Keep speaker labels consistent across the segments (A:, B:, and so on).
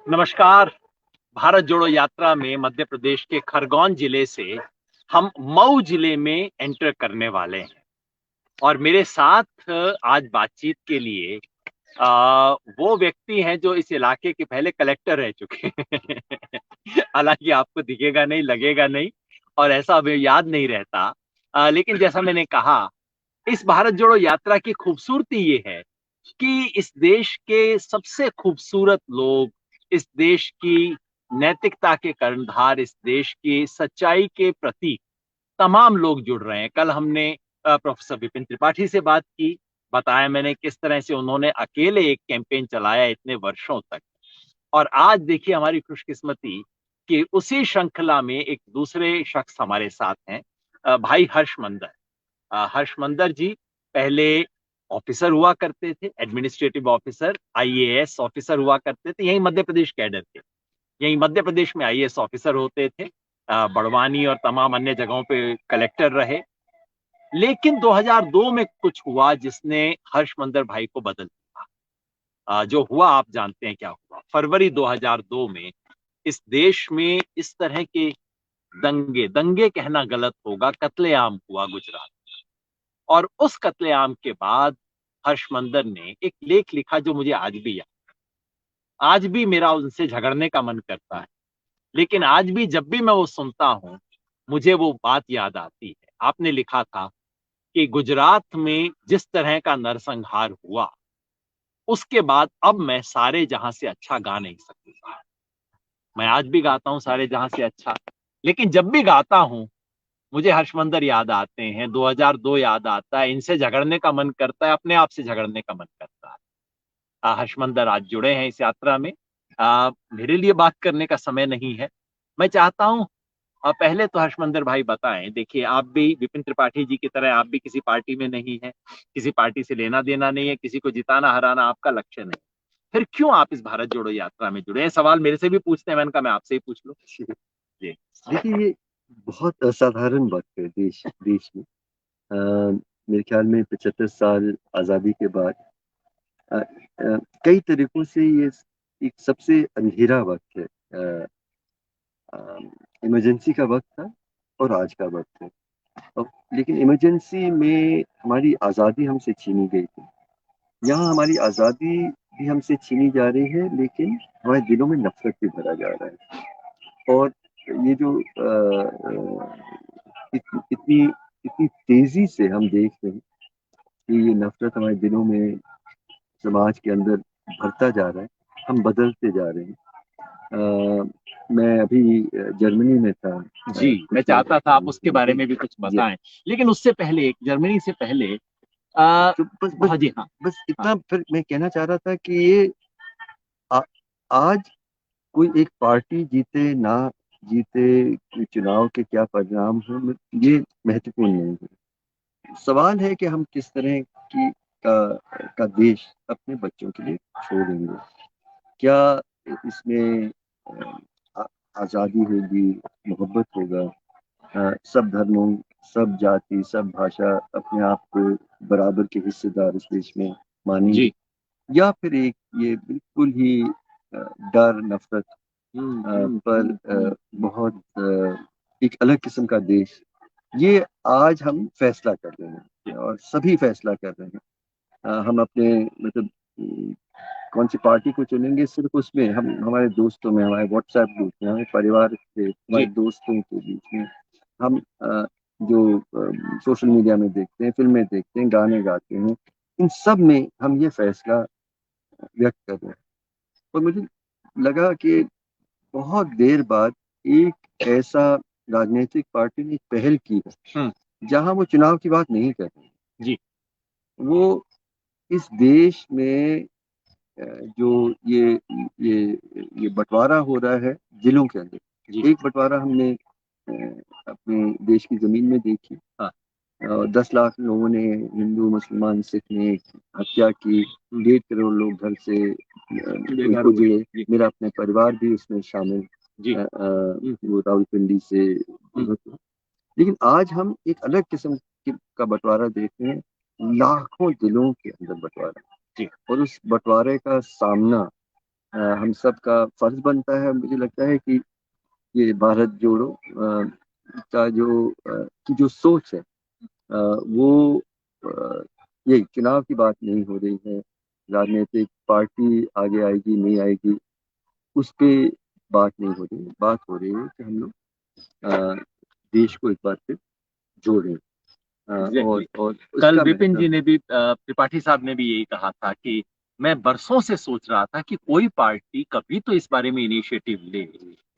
A: नमस्कार। भारत जोड़ो यात्रा में मध्य प्रदेश के खरगोन जिले से हम मऊ जिले में एंटर करने वाले हैं और मेरे साथ आज बातचीत के लिए वो व्यक्ति हैं जो इस इलाके के पहले कलेक्टर रह चुके हैं। हालांकि आपको दिखेगा नहीं, लगेगा नहीं और ऐसा हमें याद नहीं रहता। लेकिन जैसा मैंने कहा, इस भारत जोड़ो यात्रा की खूबसूरती ये है कि इस देश के सबसे खूबसूरत लोग, इस देश की नैतिकता के कर्णधार, इस देश की सच्चाई के प्रतीक तमाम लोग जुड़ रहे हैं। कल हमने प्रोफेसर विपिन त्रिपाठी से बात की, बताया मैंने किस तरह से उन्होंने अकेले एक कैंपेन चलाया इतने वर्षों तक। और आज देखिए हमारी खुशकिस्मती कि उसी श्रृंखला में एक दूसरे शख्स हमारे साथ हैं, भाई हर्ष मंदर। हर्ष मंदर जी पहले ऑफिसर हुआ करते थे, एडमिनिस्ट्रेटिव ऑफिसर, आईएएस ऑफिसर हुआ करते थे, यही मध्य प्रदेश कैडर थे। यही मध्य प्रदेश में आईएएस ऑफिसर होते थे, बड़वानी और तमाम अन्य जगहों पे कलेक्टर रहे। लेकिन 2002 में कुछ हुआ जिसने हर्ष मंदर भाई को बदल दिया। जो हुआ आप जानते हैं क्या हुआ। फरवरी 2002 में इस देश में इस तरह के दंगे दंगे कहना गलत होगा, कत्लेआम हुआ गुजरात। और उस कत्लेआम के बाद हर्ष मंदर ने एक लेख लिखा जो मुझे आज भी याद, आज भी मेरा उनसे झगड़ने का मन करता है। लेकिन आज भी जब भी मैं वो सुनता हूं, मुझे वो बात याद आती है। आपने लिखा था कि गुजरात में जिस तरह का नरसंहार हुआ, उसके बाद अब मैं सारे जहां से अच्छा गा नहीं सकता। मैं आज भी गाता हूं सारे जहां से अच्छा, लेकिन जब भी गाता हूं मुझे हर्षमंदर याद आते हैं, 2002 याद आता है, इनसे झगड़ने का मन करता है, अपने आप से झगड़ने का मन करता है। हर्षमंदर आज जुड़े हैं इस यात्रा में। मेरे लिए बात करने का समय नहीं है। मैं चाहता हूँ पहले तो हर्षमंदर भाई बताएं। देखिए, आप भी विपिन त्रिपाठी जी की तरह आप भी किसी पार्टी में नहीं है, किसी पार्टी से लेना देना नहीं है, किसी को जिताना हराना आपका लक्ष्य नहीं। फिर क्यों आप इस भारत जोड़ो यात्रा में जुड़े हैं? सवाल मेरे से भी पूछते हैं, मैंने कहा मैं आपसे ही पूछ लूं। जी।
B: देखिए, ये बहुत असाधारण वक्त है देश देश में। मेरे ख्याल में 75 साल आज़ादी के बाद कई तरीकों से ये एक सबसे अंधेरा वक्त है। इमरजेंसी का वक्त था और आज का वक्त है। और लेकिन इमरजेंसी में हमारी आज़ादी हमसे छीनी गई थी। यहाँ हमारी आज़ादी भी हमसे छीनी जा रही है, लेकिन हमारे दिलों में नफरत भी भरा जा रहा है। और ये जो इतनी इतनी तेजी से हम देख रहे हैं कि ये नफरत हमारे दिलों में, समाज के अंदर भरता जा रहा है। हम बदलते जा रहे हैं। मैं अभी जर्मनी में था
A: जी, मैं
B: कुछ माह
A: चाहता था आप उसके बारे में भी कुछ
B: जी।
A: बताएं। लेकिन उससे पहले, जर्मनी से पहले,
B: तो बस बस
A: हाँ जी, हाँ।
B: बस
A: हाँ।
B: इतना फिर मैं कहना चाह रहा था कि ये आ, आज कोई एक पार्टी जीते ना जीते, चुनाव के क्या परिणाम हो, ये महत्वपूर्ण नहीं है। सवाल है कि हम किस तरह की का देश अपने बच्चों के लिए छोड़ेंगे। क्या इसमें आ- आज़ादी होगी, मोहब्बत होगा, सब धर्मों, सब जाति, सब भाषा अपने आप को बराबर के हिस्सेदार इस देश में मानेंगे,
A: जी।
B: या फिर एक ये बिल्कुल ही डर, नफरत पर बहुत एक अलग किस्म का देश। ये आज हम फैसला कर रहे
A: जी।
B: हैं और सभी फैसला कर रहे हैं। हम अपने मतलब कौन सी पार्टी को चुनेंगे, सिर्फ उसमें हम हमारे दोस्तों में, हमारे व्हाट्सएप ग्रुप में, हमारे परिवार के, हमारे
A: जी।
B: दोस्तों के बीच में हम जो सोशल मीडिया में देखते हैं, फिल्में देखते हैं, गाने गाते हैं, इन सब में हम ये फैसला व्यक्त कर रहे हैं। और मुझे लगा कि बहुत देर बाद एक ऐसा राजनीतिक पार्टी ने एक पहल की है
A: हम्म।
B: जहां वो चुनाव की बात नहीं कर रहे।
A: जी।
B: वो इस देश में जो ये ये बंटवारा हो रहा है जिलों के
A: जी।
B: अंदर, एक बंटवारा हमने अपने देश की जमीन में देखी।
A: हाँ।
B: 10 लाख लोगों ने, हिंदू मुसलमान सिख ने हत्या की। 1.5 करोड़ लोग घर से
A: बेघर हुए।
B: उजड़े।
A: जी।
B: मेरा अपने परिवार भी उसमें शामिल।
A: जी।
B: वो रावलपिंडी से
A: हम्म।
B: लेकिन आज हम एक अलग किस्म का बंटवारा देख रहे हैं, लाखों दिलों के अंदर बंटवारा।
A: जी।
B: और उस बंटवारे का सामना हम सब का फर्ज बनता है, मुझे लगता है कि ये भारत जोड़ो का की जो सोच है, वो ये चुनाव की बात नहीं हो रही है, राजनीतिक पार्टी आगे आएगी नहीं आएगी उस पे बात नहीं हो रही है। बात हो रही है कि हम लोग अ, देश को एक बार फिर जोड़ें। और
A: कल
B: उसका
A: विपिन जी
B: महत्व
A: ने भी त्रिपाठी साहब ने भी यही कहा था कि मैं बरसों से सोच रहा था कि कोई पार्टी कभी तो इस बारे में इनिशिएटिव ले,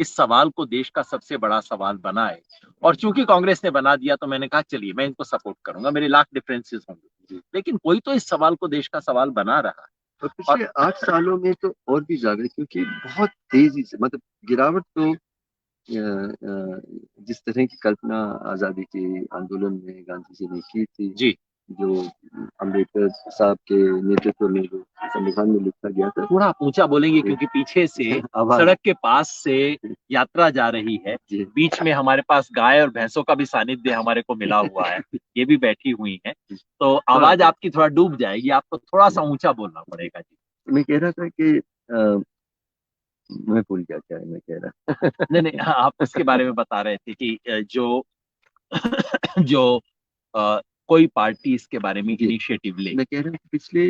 A: इस सवाल को देश का सबसे बड़ा सवाल बनाए। और चूंकि कांग्रेस ने बना दिया तो मैंने कहा चलिए मैं इनको सपोर्ट करूंगा, मेरे लाख डिफरेंसेस होंगे, लेकिन कोई तो इस सवाल को देश का सवाल बना रहा है।
B: और
A: और
B: पिछले 8 सालों में तो और भी ज्यादा, क्योंकि बहुत तेजी से मतलब गिरावट तो जिस तरह की कल्पना आजादी के आंदोलन में गांधी जी ने की थी,
A: जी,
B: जो अम्बेडकर साहब के नेतृत्व में जो संविधान में लिखा गया था,
A: थोड़ा आप ऊंचा बोलेंगे क्योंकि पीछे से
B: आवाज।
A: सड़क के पास से यात्रा जा रही है।
B: जी
A: बीच में हमारे पास गाय और भैंसों का भी सानिध्य हमारे को मिला हुआ है, ये भी बैठी हुई है, तो
B: हाँ,
A: आवाज आपकी थोड़ा डूब जाएगी, आपको थोड़ा सा ऊंचा बोलना पड़ेगा जी।
B: मैं कह रहा था कि मैं भूल गया क्या है मैं कह रहा।
A: नहीं नहीं, हाँ, आप उसके बारे में बता रहे थे कि जो जो कोई पार्टी इसके बारे में
B: जी,
A: इनिशिएटिव ले।
B: मैं कह रहा हूँ कि पिछले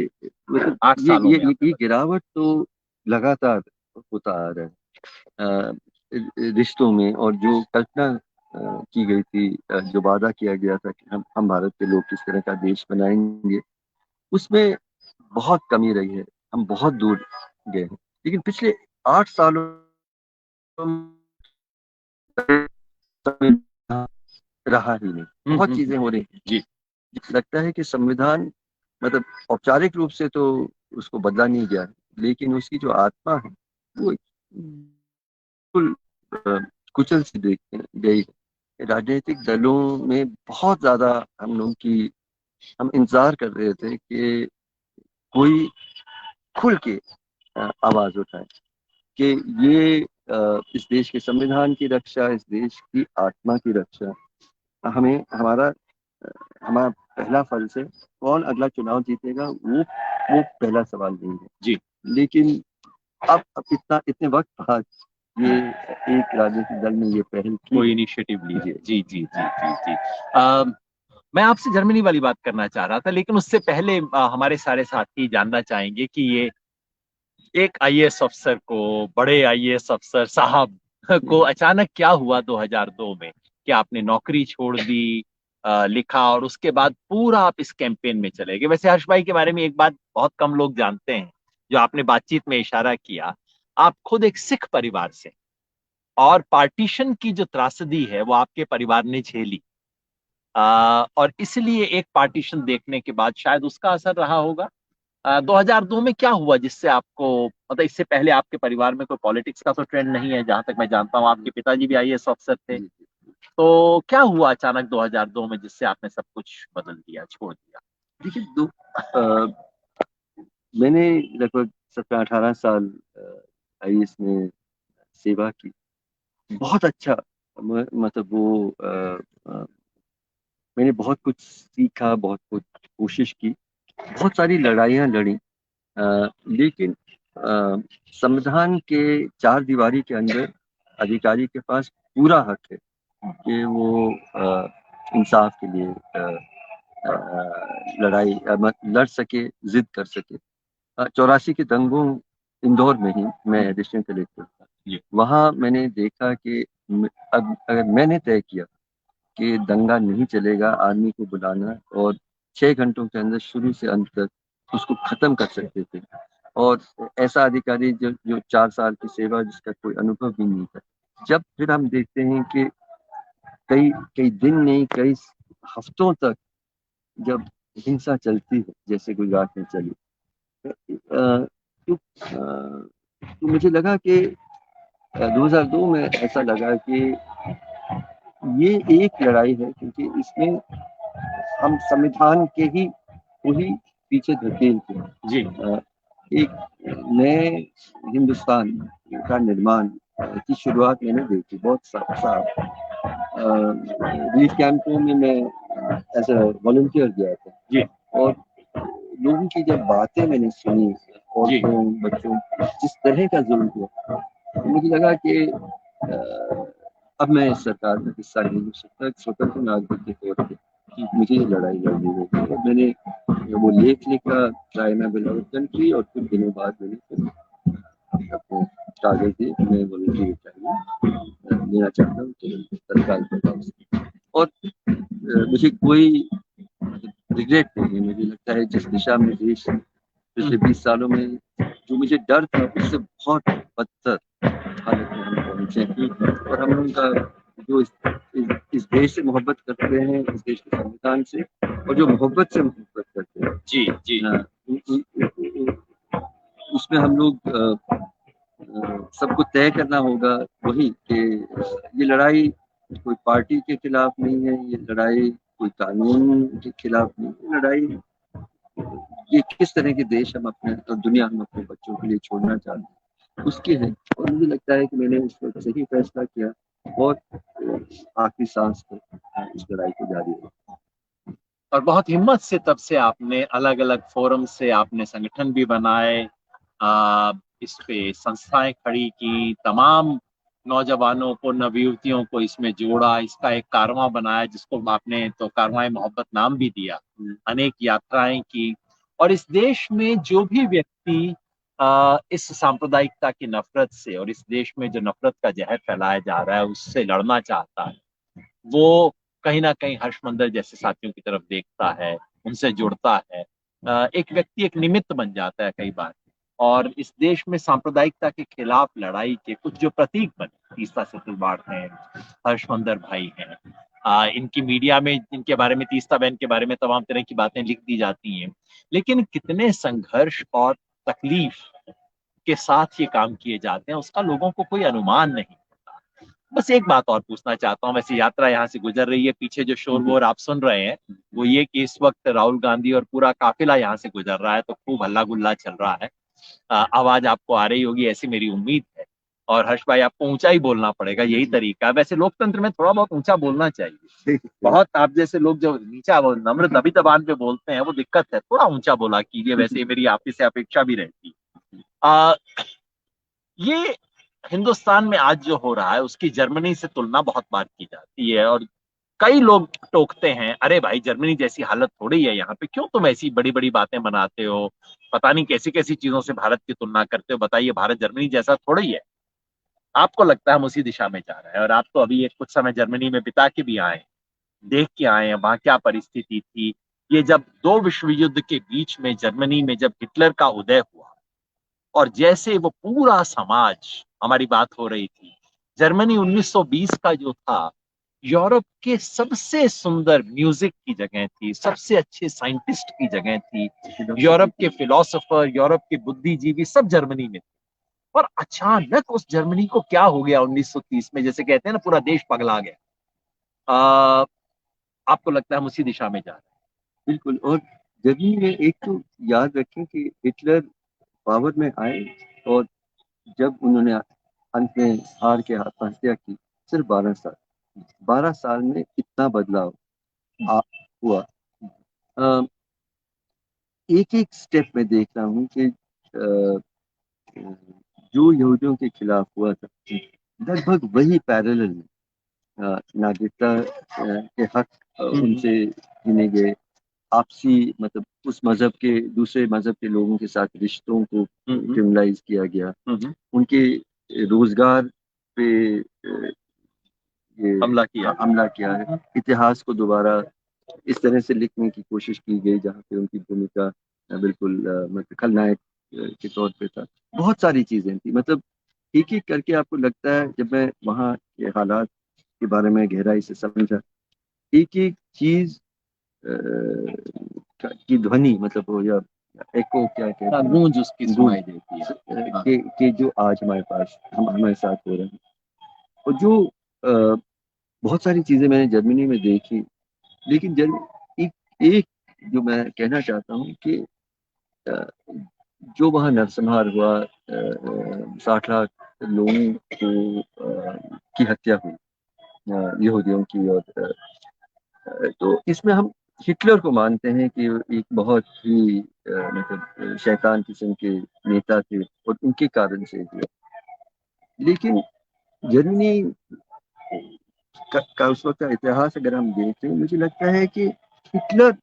B: मतलब
A: 8 सालों में आपने
B: ये
A: बताया।
B: गिरावट तो लगातार होता आ रहा है रिश्तों में। और जो कल्पना की गई थी, जो वादा किया गया था कि हम भारत के लोग किस तरह का देश बनाएंगे, उसमें बहुत कमी रही है। हम बहुत दूर गए हैं। लेकिन पिछले 8 सालों में संविधान रहा ही नहीं, बहुत चीजें हो रही हैं।
A: जी,
B: लगता है कि संविधान मतलब औपचारिक रूप से तो उसको बदला नहीं गया है, लेकिन उसकी जो आत्मा है वो बिल्कुल कुचल सी गई है। राजनीतिक दलों में बहुत ज्यादा हम इंतजार कर रहे थे कि कोई खुल के आवाज उठाए कि ये इस देश के संविधान की रक्षा, इस देश की आत्मा की रक्षा हमें हमारा पहला फर्ज है। कौन अगला चुनाव जीतेगा वो पहला सवाल नहीं है।
A: जी,
B: लेकिन अब इतने वक्त बाद ये एक राजनीतिक दल ने ये पहल की
A: कोई
B: है।
A: इनिशिएटिव लिया
B: जी
A: है। जी जी जी जी जी। अ, मैं आपसे जर्मनी वाली बात करना चाह रहा था, लेकिन उससे पहले हमारे सारे साथी जानना चाहेंगे कि ये एक आईएएस अफसर को, बड़े आईएएस अफसर साहब को अचानक क्या हुआ 2002 में, कि आपने नौकरी छोड़ दी, लिखा और उसके बाद पूरा आप इस कैंपेन में चले गए। वैसे हर्ष भाई के बारे में एक बात बहुत कम लोग जानते हैं, जो आपने बातचीत में इशारा किया, आप खुद एक सिख परिवार से, और पार्टीशन की जो त्रासदी है वो आपके परिवार ने झेली, और इसलिए एक पार्टीशन देखने के बाद शायद उसका असर रहा होगा। 2002 में क्या हुआ जिससे आपको, मतलब इससे पहले आपके परिवार में कोई पॉलिटिक्स का तो ट्रेंड नहीं है, जहां तक मैं जानता हूँ, आपके पिताजी भी आईएएस अफसर थे,
B: जी।
A: तो क्या हुआ अचानक 2002 में जिससे आपने सब कुछ बदल दिया, छोड़ दिया?
B: देखिए मैंने लगभग 17-18 साल आईएएस में सेवा की। बहुत अच्छा मतलब मैंने बहुत कुछ सीखा, बहुत कुछ कोशिश की, बहुत सारी लड़ाइयाँ लड़ी। लेकिन संविधान के चार दीवारी के अंदर अधिकारी के पास पूरा हक है कि वो इंसाफ के लिए लड़ सके, जिद कर सके। 84 के दंगों, इंदौर में ही मैं एडिशनल कलेक्टर था। वहाँ मैंने देखा कि अब अगर मैंने तय किया कि दंगा नहीं चलेगा, आर्मी को बुलाना और 6 घंटों के अंदर शुरू से अंत तक उसको खत्म कर सकते थे। और ऐसा अधिकारी जो जो 4 साल की सेवा, जिसका कोई अनुभव भी नहीं था, जब फिर हम देखते हैं कि कई कई दिन नहीं, कई हफ्तों तक जब हिंसा चलती है जैसे गुजरात में चली, तो मुझे लगा कि 2002 में ऐसा लगा कि ये एक लड़ाई है, क्योंकि इसमें हम संविधान के ही को ही पीछे धकेलते हैं।
A: जी,
B: एक नए हिंदुस्तान का निर्माण की शुरुआत मैंने देखी बहुत साफ साफ। रिलीफ कैंपों में मैं एज अ वॉलंटियर गया था,
A: जी,
B: और लोगों की जब बातें मैंने सुनी औरतों बच्चों जिस तरह का जुल्म हुआ, तो मुझे लगा कि अब मैं इस सरकार में हिस्सा नहीं हो सकता। एक स्वतंत्र नागरिक के तौर पे मुझे ये लड़ाई लड़नी होगी। और मैंने वो लेख लिखा ट्राई माय बिलव्ड कंट्री, और कुछ दिनों बाद मैंने अपने कागज दिए कि मैं वॉलंटरी रिटायरमेंट लेना चाहता हूँ तो तत्काल प्रभाव से। और मुझे कोई रिग्रेट नहीं है। मुझे लगता है जिस दिशा में देश पिछले 20 सालों में जो मुझे डर था उससे बहुत बदतर हालत में हम पहुंचे हैं। और हम उनका जो इस देश से मोहब्बत करते हैं, इस देश के संविधान से, और जो मोहब्बत से मोहब्बत करते हैं,
A: जी जी
B: उसमें हम लोग सबको तय करना होगा वही कि ये लड़ाई कोई पार्टी के खिलाफ नहीं है, ये लड़ाई कोई कानून के खिलाफ नहीं है, लड़ाई ये किस तरह के देश हम अपने और दुनिया हम अपने बच्चों के लिए छोड़ना चाहते हैं उसकी है। और मुझे लगता है कि मैंने उस वक्त सही फैसला किया और आखिरी सांस तक इस लड़ाई को जारी रखा।
A: और बहुत हिम्मत से तब से आपने अलग अलग फोरम से आपने संगठन भी बनाए, इस पे संस्थाएं खड़ी की, तमाम नौजवानों को नवयुवतियों को इसमें जोड़ा, इसका एक कारवां बनाया जिसको आपने तो कारवां मोहब्बत नाम भी दिया। अनेक यात्राएं की, और इस देश में जो भी व्यक्ति इस सांप्रदायिकता की नफरत से और इस देश में जो नफरत का जहर फैलाया जा रहा है उससे लड़ना चाहता है, वो कहीं ना कहीं हर्षमंदर जैसे साथियों की तरफ देखता है, उनसे जुड़ता है। एक व्यक्ति एक निमित्त बन जाता है कई बार। और इस देश में सांप्रदायिकता के खिलाफ लड़ाई के कुछ जो प्रतीक बने, तीस्ता सेतुलवाड़ हैं, हर्षमंदर भाई हैं, इनकी मीडिया में इनके बारे में, तीस्ता बहन के बारे में तमाम तरह की बातें लिख दी जाती हैं, लेकिन कितने संघर्ष और तकलीफ के साथ ये काम किए जाते हैं उसका लोगों को कोई अनुमान नहीं। बस एक बात और पूछना चाहता हूँ, वैसे यात्रा यहाँ से गुजर रही है, पीछे जो शोर वोर आप सुन रहे हैं वो ये कि इस वक्त राहुल गांधी और पूरा काफिला यहाँ से गुजर रहा है, तो खूब हल्ला गुल्ला चल रहा है। आवाज आपको आ रही होगी ऐसी मेरी उम्मीद है। और हर्ष भाई आपको ऊंचा ही बोलना पड़ेगा, यही तरीका है। वैसे लोकतंत्र में थोड़ा बहुत ऊंचा बोलना चाहिए। बहुत आप जैसे लोग जो नीचा नम्र दबी दबान पे बोलते हैं वो दिक्कत है, थोड़ा ऊंचा बोला कीजिए, वैसे मेरी आप ही से अपेक्षा भी रहती है। ये हिंदुस्तान में आज जो हो रहा है उसकी जर्मनी से तुलना बहुत बार की जाती है, और कई लोग टोकते हैं, अरे भाई जर्मनी जैसी हालत थोड़ी है यहाँ पे, क्यों तुम ऐसी बड़ी बड़ी बातें बनाते हो, पता नहीं कैसी कैसी चीजों से भारत की तुलना करते हो, बताइए भारत जर्मनी जैसा थोड़ी है। आपको लगता है हम उसी दिशा में जा रहे हैं, और आप तो अभी एक कुछ समय जर्मनी में बिता के भी आए, देख के आए हैं वहां क्या परिस्थिति थी। ये जब दो विश्व युद्ध के बीच में जर्मनी में जब हिटलर का उदय हुआ और जैसे वो पूरा समाज, हमारी बात हो रही थी, जर्मनी 1920 का जो था, यूरोप के सबसे सुंदर म्यूजिक की जगह थी, सबसे अच्छे साइंटिस्ट की जगह थी, यूरोप के फिलोसोफर, यूरोप के बुद्धिजीवी सब जर्मनी में थे। और अचानक उस जर्मनी को क्या हो गया 1930 में, जैसे कहते हैं ना पूरा देश पगला गया। आ, आपको लगता है हम उसी दिशा में जा रहे
B: बिल्कुल। और जर्मनी में एक तो याद रखें कि हिटलर पावर में आए और जब उन्होंने अंत में हार के आत्महत्या की, सिर्फ 12 साल में इतना बदलाव हुआ। एक एक स्टेप में देख रहा हूँ कि जो यहूदियों के खिलाफ हुआ था लगभग वही पैरेलल में नागरिकता के हक उनसे छीने गए, आपसी मतलब उस मजहब के दूसरे मजहब के लोगों के साथ रिश्तों को क्रिमिनलाइज किया गया, उनके रोजगार पे ये हमला किया है। इतिहास को दोबारा इस तरह से लिखने की कोशिश की गई जहाँ पे उनकी भूमिका बिल्कुल मतलब खलनायक के तौर पे था। बहुत सारी चीजें थी, मतलब एक एक करके आपको लगता है जब मैं वहाँ के हालात के बारे में गहराई से समझा, एक एक चीज की ध्वनि मतलब वो या एको क्या कहते हैं,
A: गूंज उसकी सुनाई देती है
B: कि जो आज हमारे पास हमारे साथ हो रहे हैं। और जो बहुत सारी चीजें मैंने जर्मनी में देखी, लेकिन एक एक जो मैं कहना चाहता हूँ कि अ, जो वहाँ नरसंहार हुआ, 60 लाख लोगों को की हत्या हुई यहूदियों की, और तो इसमें हम हिटलर को मानते हैं कि वो एक बहुत ही मतलब शैतान किस्म के नेता थे और उनके कारण से हुआ। लेकिन जर्मनी का उस वक्त का इतिहास अगर हम देखें, मुझे लगता है कि हिटलर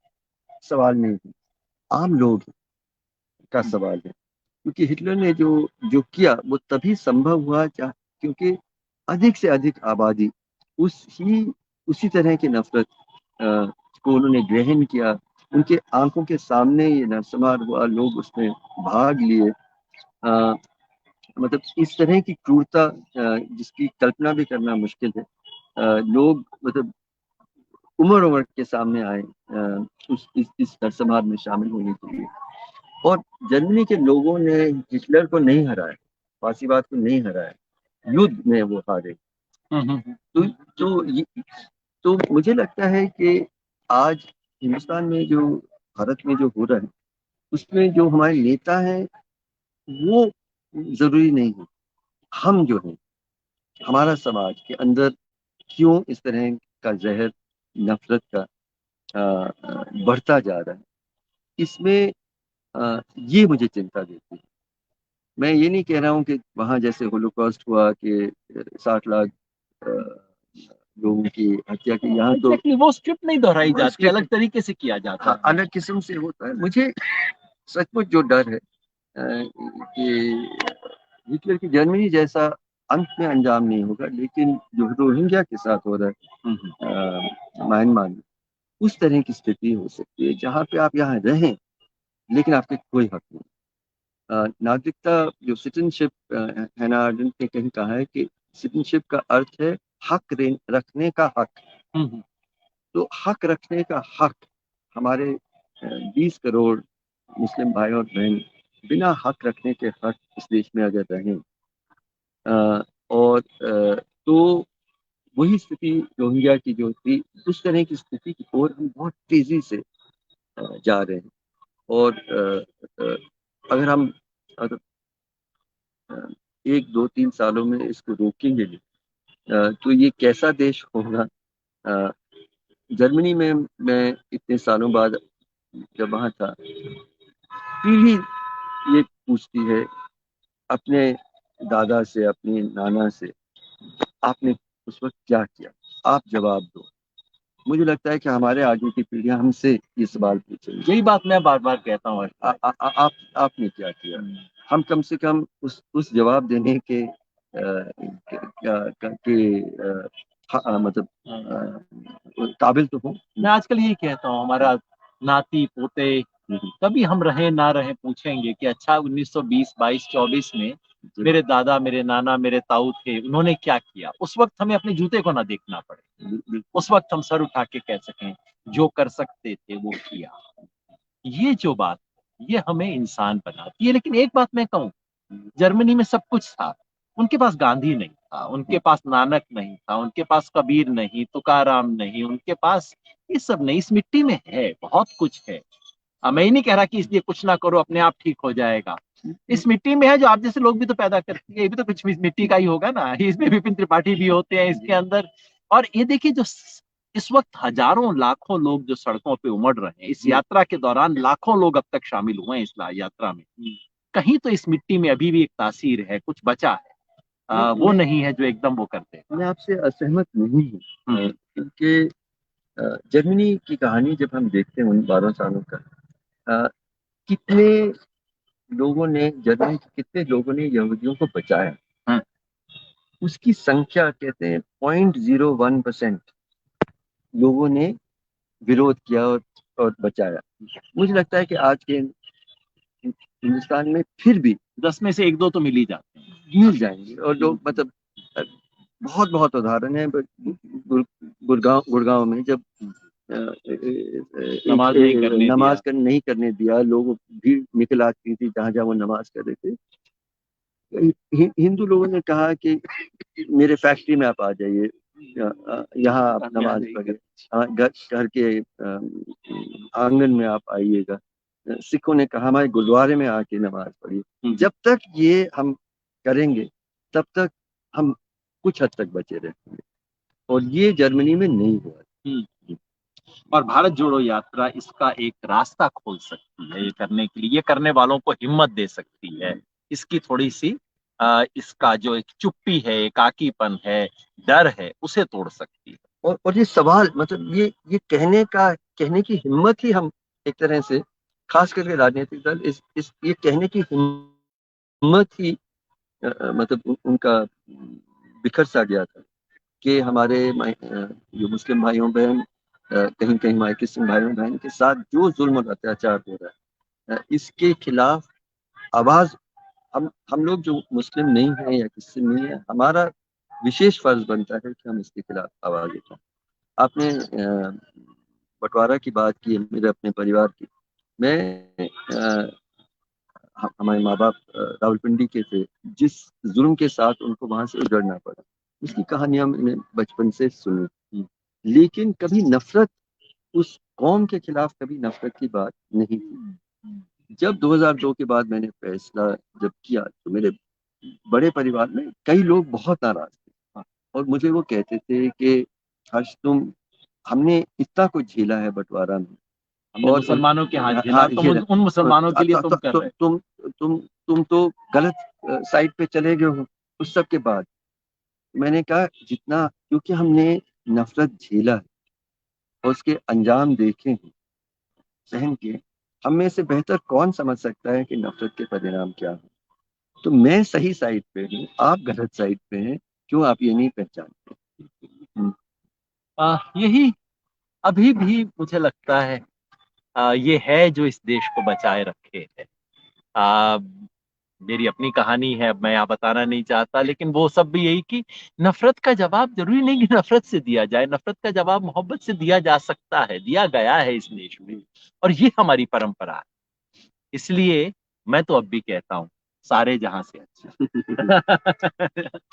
B: सवाल नहीं है, आम लोग का सवाल है। क्योंकि हिटलर ने जो जो किया वो तभी संभव हुआ क्योंकि अधिक से अधिक आबादी उसी तरह की नफरत को उन्होंने ग्रहण किया। उनके आंखों के सामने ये नरसंहार हुआ, लोग उसमें भाग लिए। अ, मतलब इस तरह की क्रूरता जिसकी कल्पना भी करना मुश्किल है। लोग मतलब उम्र उम्र के सामने आए इस नरसंहार में शामिल होने के लिए। और जर्मनी के लोगों ने हिटलर को नहीं हराया, फांसीवाद को नहीं हराया, युद्ध में वो हारे। तो तो मुझे लगता है कि आज हिंदुस्तान में जो भारत में जो हो रहा है उसमें जो हमारे नेता हैं वो जरूरी नहीं है। हम जो है, हमारा समाज के अंदर क्यों इस तरह का जहर, नफरत का बढ़ता जा रहा है, इसमें ये मुझे चिंता देती है। मैं ये नहीं कह रहा हूँ कि वहां जैसे होलोकॉस्ट हुआ कि 60 लाख लोगों की हत्या की, यहाँ तो
A: वो स्क्रिप्ट नहीं दोहराई
B: वो
A: जाती,
B: स्क्रिप्ट
A: अलग तरीके से किया जाता है।
B: अलग किस्म से होता है। मुझे सचमुच जो डर है कि हिटलर की जर्मनी जैसा अंत में अंजाम नहीं होगा, लेकिन जो रोहिंग्या के साथ हो रहा है म्यांमार में, उस तरह की स्थिति हो सकती है जहाँ पे आप यहाँ रहें लेकिन आपके कोई हक नहीं। नागरिकता जो सिटीजनशिप, हैना आरेंट ने कहीं कहा है कि सिटीजनशिप का अर्थ है हक रखने का हक। तो हक रखने का हक हमारे 20 करोड़ मुस्लिम भाई और बहन बिना हक रखने के हक इस देश में अगर रहें, और तो वही स्थिति रोहिंग्या की जो थी, उस तरह की स्थिति की ओर हम बहुत तेजी से जा रहे हैं। और अगर हम अगर 1 2 3 सालों में इसको रोकेंगे नहीं, तो ये कैसा देश होगा। अ, जर्मनी में मैं इतने सालों बाद जब वहां था, पीढ़ी ये पूछती है अपने दादा से, अपने नाना से, आपने उस वक्त क्या किया, आप जवाब दो। मुझे लगता है कि हमारे आगे की पीढ़ियां हमसे ये सवाल पूछेंगी।
A: यही बात मैं बार बार कहता हूँ।
B: आपने क्या किया। हम कम से कम उस जवाब देने के मतलब काबिल तो हो।
A: मैं आजकल यही कहता हूँ, हमारा नाती पोते कभी हम रहे ना रहे पूछेंगे कि अच्छा 1920 22 24 में मेरे दादा, मेरे नाना, मेरे ताऊ थे, उन्होंने क्या किया। उस वक्त हमें अपने जूते को ना देखना पड़े, उस वक्त हम सर उठा के कह सकें जो कर सकते थे वो किया। ये जो बात, ये हमें इंसान बनाती है। लेकिन एक बात मैं कहूँ, जर्मनी में सब कुछ था। उनके पास गांधी नहीं था, उनके पास नानक नहीं था, उनके पास कबीर नहीं, तुकाराम नहीं, उनके पास ये सब नहीं। इस मिट्टी में है, बहुत कुछ है। मैं ही नहीं कह रहा कि इसलिए कुछ ना करो अपने आप ठीक हो जाएगा। इस मिट्टी में है जो आप जैसे लोग भी तो पैदा करती है, ये भी तो कुछ मिट्टी का ही होगा ना। इसमें विपिन त्रिपाठी भी होते हैं इसके अंदर। और ये देखिए, जो इस वक्त हजारों लाखों लोग जो सड़कों पे उमड़ रहे हैं, इस यात्रा के दौरान लाखों लोग अब तक शामिल हुए हैं इस यात्रा में। कहीं तो इस मिट्टी में अभी भी एक तासीर है, कुछ बचा है। वो नहीं है जो एकदम वो करते हैं।
B: मैं आपसे असहमत नहीं हूँ, क्योंकि जर्मनी की कहानी जब हम देखते हैं उन 12 सालों का, कितने लोगों ने, जर्मनी के कितने लोगों ने यहूदियों को बचाया, उसकी संख्या कहते हैं 0.01% लोगों ने विरोध किया और बचाया। मुझे लगता है कि आज के हिंदुस्तान में फिर भी
A: 10 में से 1 2 तो मिल ही जाते हैं,
B: मिल जाएंगे। और लोग मतलब बहुत बहुत उदाहरण है। गुड़गांव गुड़गांव में जब नमाज नहीं करने दिया, लोग भीड़ निकल आती थी जहां जहां वो नमाज कर रहे थे। हिंदू लोगों ने कहा कि मेरे फैक्ट्री में आप आ जाइए, यहाँ आप नमाज पढ़िए, घर के आंगन में आप आइएगा। सिखों ने कहा हमारे गुरुद्वारे में आके नमाज पढ़िए। जब तक ये हम करेंगे तब तक हम कुछ हद तक बचे रहेंगे, और ये जर्मनी में नहीं हुआ।
A: और भारत जोड़ो यात्रा इसका एक रास्ता खोल सकती है, ये करने के लिए, ये करने वालों को हिम्मत दे सकती है। इसकी थोड़ी सी इसका जो एक चुप्पी है, एकाकीपन है, डर है, उसे तोड़ सकती है।
B: और ये सवाल मतलब ये कहने की हिम्मत ही हम एक तरह से, खास करके राजनीतिक दल, इस ये कहने की हिम्मत ही मतलब उनका बिखर सा गया था कि हमारे जो मुस्लिम भाइयों बहन, कहीं कहीं हमारे क्रिश्चियन भाइयों बहन के साथ जो जुल्म और अत्याचार हो रहा है, इसके खिलाफ आवाज, हम लोग जो मुस्लिम नहीं है या क्रिश्चियन नहीं है, हमारा विशेष फर्ज बनता है कि हम इसके खिलाफ आवाज उठाएं। आपने बंटवारा की बात की है, मेरे अपने परिवार की। मैं हमारे माँ बाप रावलपिंडी के थे, जिस जुल्म के साथ उनको वहां से उजड़ना पड़ा, उसकी कहानियां मैंने बचपन से सुनी, लेकिन कभी नफरत, उस कौम के खिलाफ कभी नफरत की बात नहीं की। जब 2002 के बाद मैंने फैसला जब किया, तो मेरे बड़े परिवार में कई लोग बहुत नाराज थे, और मुझे वो कहते थे कि हर्ष, हमने इतना कुछ झेला है बंटवारा में,
A: हमने
B: और
A: मुसलमानों के हाथ झेला,
B: हाँ
A: तुम
B: ये
A: उन मुसलमानों के लिए तुम कर रहे
B: तुम तो गलत साइड पे चले गए हो उस सब के बाद। मैंने कहा जितना, क्योंकि हमने नफरत झेला है और उसके अंजाम देखे हैं, सहन किए, हम में से बेहतर कौन समझ सकता है कि नफरत के परिणाम क्या है। तो मैं सही साइड पे हूँ, आप गलत साइड पे हैं, क्यों आप ये नहीं पहचानते? हम्म।
A: यही अभी भी मुझे लगता है ये है जो इस देश को बचाए रखे है। आ, मेरी अपनी कहानी है, अब मैं यहाँ बताना नहीं चाहता, लेकिन वो सब भी यही कि नफरत का जवाब जरूरी नहीं कि नफरत से दिया जाए, नफरत का जवाब मोहब्बत से दिया जा सकता है, दिया गया है इस देश में, और ये हमारी परंपरा है। इसलिए मैं तो अब भी कहता हूँ, सारे जहां से अच्छा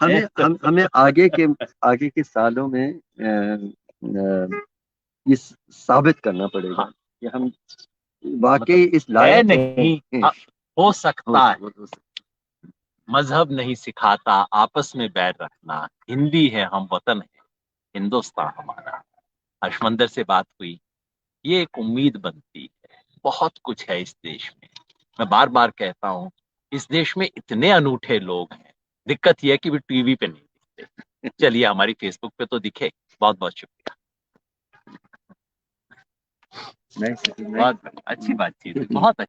A: है तो।
B: हमें आगे के सालों में ये साबित करना पड़ेगा
A: हाँ,
B: कि हम
A: मतलब
B: वाकई इस
A: है
B: लायक
A: नहीं,
B: हैं।
A: हो सकता है।
B: हो सकता
A: मजहब नहीं सिखाता आपस में बैर रखना, हिंदी है हम, वतन है हिंदुस्तान हमारा। हर्षमंदर से बात हुई, ये एक उम्मीद बनती है। बहुत कुछ है इस देश में, मैं बार बार कहता हूँ, इस देश में इतने अनूठे लोग हैं, दिक्कत यह है कि वे टीवी पे नहीं दिखते। चलिए हमारी फेसबुक पे तो दिखे। बहुत बहुत शुक्रिया।
B: है।
A: बहुत अच्छी बातचीत, बहुत